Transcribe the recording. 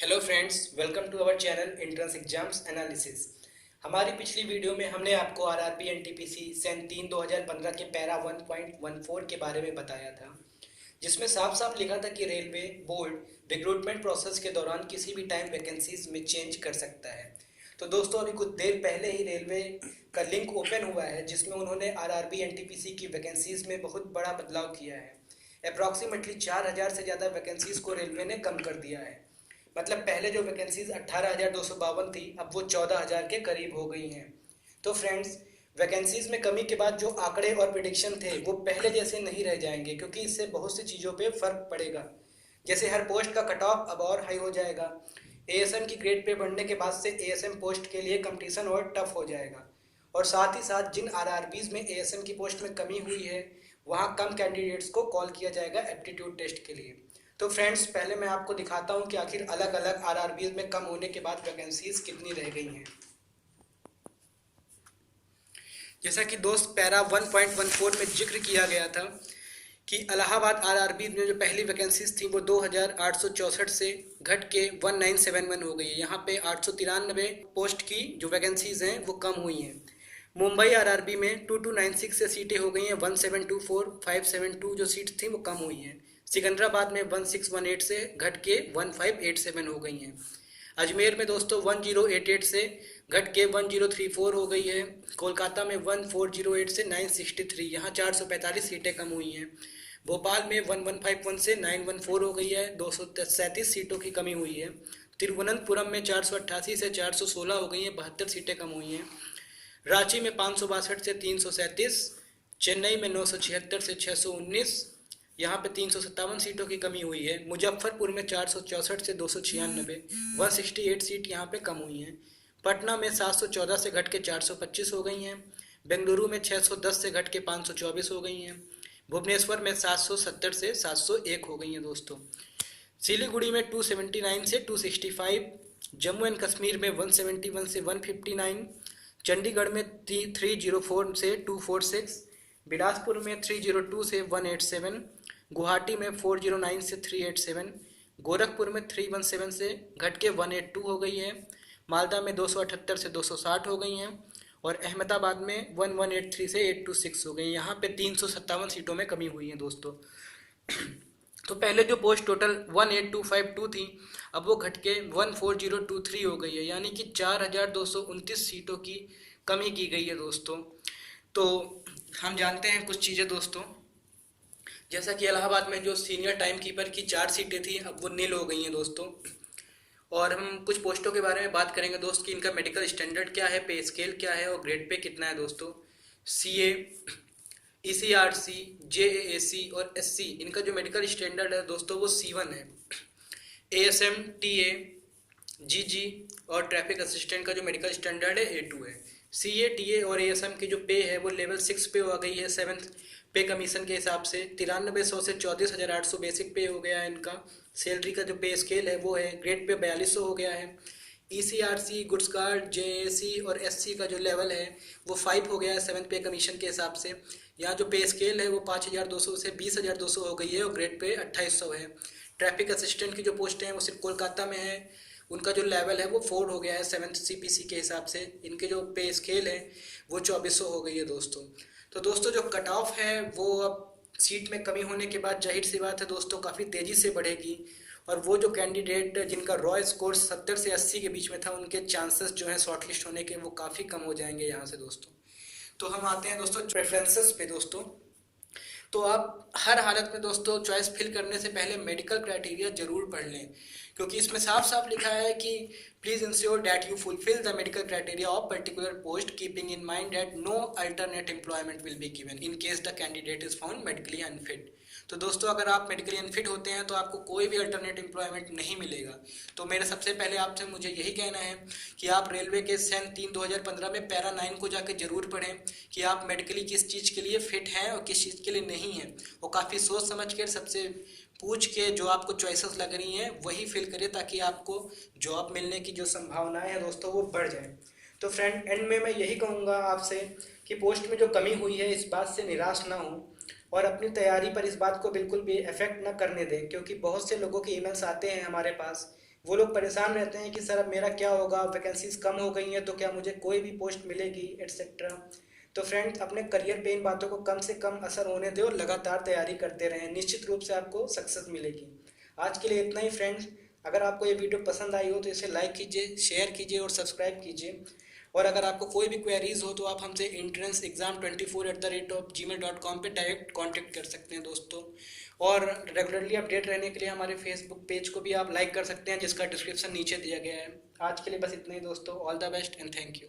Hello friends, welcome to our channel entrance exams analysis. हमारी पिछली video में हमने आपको आरआरबी एनटीपीसी सन 3 2015 के पैरा 1.14 के बारे में बताया था, जिसमें साफ साफ लिखा था कि रेलवे बोर्ड रिक्रूटमेंट प्रोसेस के दौरान किसी भी टाइम वैकेंसीज में चेंज कर सकता है। तो दोस्तों, अभी कुछ देर पहले ही रेलवे का लिंक ओपन हुआ है, जिसमें उन्होंने आरआरबी एनटीपीसी की वैकेंसीज में बहुत बड़ा बदलाव किया है। अप्रॉक्सीमेटली 4000 से ज़्यादा वैकेंसीज को रेलवे ने कम कर दिया है। मतलब पहले जो वैकेंसीज 18,252 थी, अब वो 14,000 के करीब हो गई हैं। तो फ्रेंड्स, वैकेंसीज में कमी के बाद जो आंकड़े और प्रिडिक्शन थे वो पहले जैसे नहीं रह जाएंगे, क्योंकि इससे बहुत सी चीज़ों पे फर्क पड़ेगा। जैसे हर पोस्ट का कट ऑफ अब और हाई हो जाएगा। एएसएम की ग्रेड पे बढ़ने के बाद से एएसएम पोस्ट के लिए कंपटीशन और टफ हो जाएगा। और साथ ही साथ जिन आरआरबीज में एएसएम की पोस्ट में कमी हुई है, वहाँ कम कैंडिडेट्स को कॉल किया जाएगा एप्टीट्यूड टेस्ट के लिए। तो फ्रेंड्स, पहले मैं आपको दिखाता हूँ कि आखिर अलग अलग आरआरबीज में कम होने के बाद वैकेंसीज कितनी रह गई हैं। जैसा कि दोस्त पैरा 1.14 में जिक्र किया गया था कि इलाहाबाद आरआरबी में जो पहली वैकेंसीज थी वो 2,864 से घट के 1971 हो गई है। यहाँ पे 893 पोस्ट की जो वैकेंसीज हैं वो कम हुई हैं। मुंबई आरआरबी में 2296 से सीटें हो गई हैं 1724, 572 जो सीट थी वो कम हुई हैं। सिकंदराबाद में 1618 से घट के 1587 हो गई हैं। अजमेर में दोस्तों 1088 से घट के 1034 हो गई है। कोलकाता में 1408 से 963, यहाँ 445 सीटें कम हुई हैं। भोपाल में 1151 से 914 हो गई है, 237 सीटों की कमी हुई है। तिरुवनंतपुरम में 488 से 416 हो गई हैं, 72 सीटें कम हुई हैं। रांची में 562 से 337, चेन्नई में 976 से 619, यहाँ पे 357 सीटों की कमी हुई है। मुजफ्फरपुर में 464 से 296, 168 सीट यहाँ पे कम हुई हैं। पटना में 714 से घट के 425 हो गई हैं। बेंगलुरु में 610 से घट के 524 हो गई हैं। भुवनेश्वर में 770 से 701 हो गई हैं दोस्तों। सिलीगुड़ी में 279 से 265, जम्मू एंड कश्मीर में 171 से 159, चंडीगढ़ में 304 से 246, बिलासपुर में 302 से 187, गुवाहाटी में 409 से 387, गोरखपुर में 317 से घट के 182 हो गई है। मालदा में 278 से 260 हो गई हैं। और अहमदाबाद में 1183 से 826 हो गई। यहाँ पे 357 सीटों में कमी हुई है दोस्तों। तो पहले जो पोस्ट टोटल 18252 थी, अब वो घट के 14023 हो गई है, यानी कि 4229 सीटों की कमी की गई है दोस्तों। तो हम जानते हैं कुछ चीज़ें दोस्तों, जैसा कि इलाहाबाद में जो सीनियर टाइम कीपर की 4 सीटें थी, अब वो नील हो गई हैं दोस्तों। और हम कुछ पोस्टों के बारे में बात करेंगे दोस्त कि इनका मेडिकल स्टैंडर्ड क्या है, पे स्केल क्या है और ग्रेड पे कितना है दोस्तों। सीए, ईसीआरसी, जेएएसी और एससी, इनका जो मेडिकल स्टैंडर्ड है दोस्तों वो C1 है। एएसएम, टीए, जीजी और ट्रैफिक असिस्टेंट का जो मेडिकल स्टैंडर्ड है A2 है। सीए, टीए और एएसएम की जो पे है वो लेवल 6 पे आ गई है 7th पे कमीशन के हिसाब से। 9300 से 34,800 बेसिक पे हो गया है इनका। सैलरी का जो पे स्केल है वो है ग्रेड पे 4200 हो गया है। ईसीआरसी, गुड्स कार्ड, जेएसी और एससी का जो लेवल है वो 5 हो गया है 7th पे कमीशन के हिसाब से। यहाँ जो पे स्केल है वो 5200 से 20,200 हो गई है और ग्रेड पे 2800 है। ट्रैफिक असिस्टेंट की जो पोस्ट हैं वो सिर्फ कोलकाता में है, उनका जो लेवल है वो 4 हो गया है 7th सीपीसी के हिसाब से। इनके जो पे स्केल है वो 2400 हो गई है दोस्तों। तो दोस्तों, जो कट ऑफ है वो अब सीट में कमी होने के बाद जाहिर सी बात है दोस्तों काफ़ी तेज़ी से बढ़ेगी। और वो जो कैंडिडेट जिनका रॉ स्कोर 70 से 80 के बीच में था, उनके चांसेस जो हैं शॉर्टलिस्ट होने के वो काफ़ी कम हो जाएंगे यहाँ से दोस्तों। तो हम आते हैं दोस्तों प्रेफरेंसेस पे दोस्तों। तो आप हर हालत में दोस्तों चॉइस फिल करने से पहले मेडिकल क्राइटेरिया जरूर पढ़ लें, क्योंकि इसमें साफ साफ लिखा है कि please ensure that you fulfil the medical criteria of particular post keeping in mind that no alternate employment will be given in case the candidate is found medically unfit. तो दोस्तों, अगर आप मेडिकली अनफिट होते हैं तो आपको कोई भी अल्टरनेट एम्प्लॉयमेंट नहीं मिलेगा। तो मेरा सबसे पहले आपसे मुझे यही कहना है कि आप रेलवे के सन 3 2015 में पैरा 9 को जाकर जरूर पढ़ें कि आप मेडिकली किस चीज़ के लिए फिट हैं और किस चीज़ के लिए नहीं हैं। और काफ़ी सोच समझ कर सबसे पूछ के जो आपको चॉइसेस लग रही हैं वही फिल करिए, ताकि आपको जॉब मिलने की जो संभावनाएं हैं दोस्तों वो बढ़ जाए। तो फ्रेंड, एंड में मैं यही कहूँगा आपसे कि पोस्ट में जो कमी हुई है इस बात से निराश ना हो और अपनी तैयारी पर इस बात को बिल्कुल भी इफेक्ट ना करने दें, क्योंकि बहुत से लोगों के ईमेल्स आते हैं हमारे पास वो लोग परेशान रहते हैं कि सर अब मेरा क्या होगा, वैकेंसीज कम हो गई हैं तो क्या मुझे कोई भी पोस्ट मिलेगी एट्सेट्रा। तो फ्रेंड्स, अपने करियर पे इन बातों को कम से कम असर होने दें और लगातार तैयारी करते रहें, निश्चित रूप से आपको सक्सेस मिलेगी। आज के लिए इतना ही फ्रेंड्स। अगर आपको ये वीडियो पसंद आई हो तो इसे लाइक कीजिए, शेयर कीजिए और सब्सक्राइब कीजिए। और अगर आपको कोई भी क्वेरीज हो तो आप हमसे entrance exam24@gmail.com पे डायरेक्ट कांटेक्ट कर सकते हैं दोस्तों। और रेगुलरली अपडेट रहने के लिए हमारे फेसबुक पेज को भी आप लाइक कर सकते हैं, जिसका डिस्क्रिप्शन नीचे दिया गया है। आज के लिए बस इतना ही दोस्तों। All the best and thank you.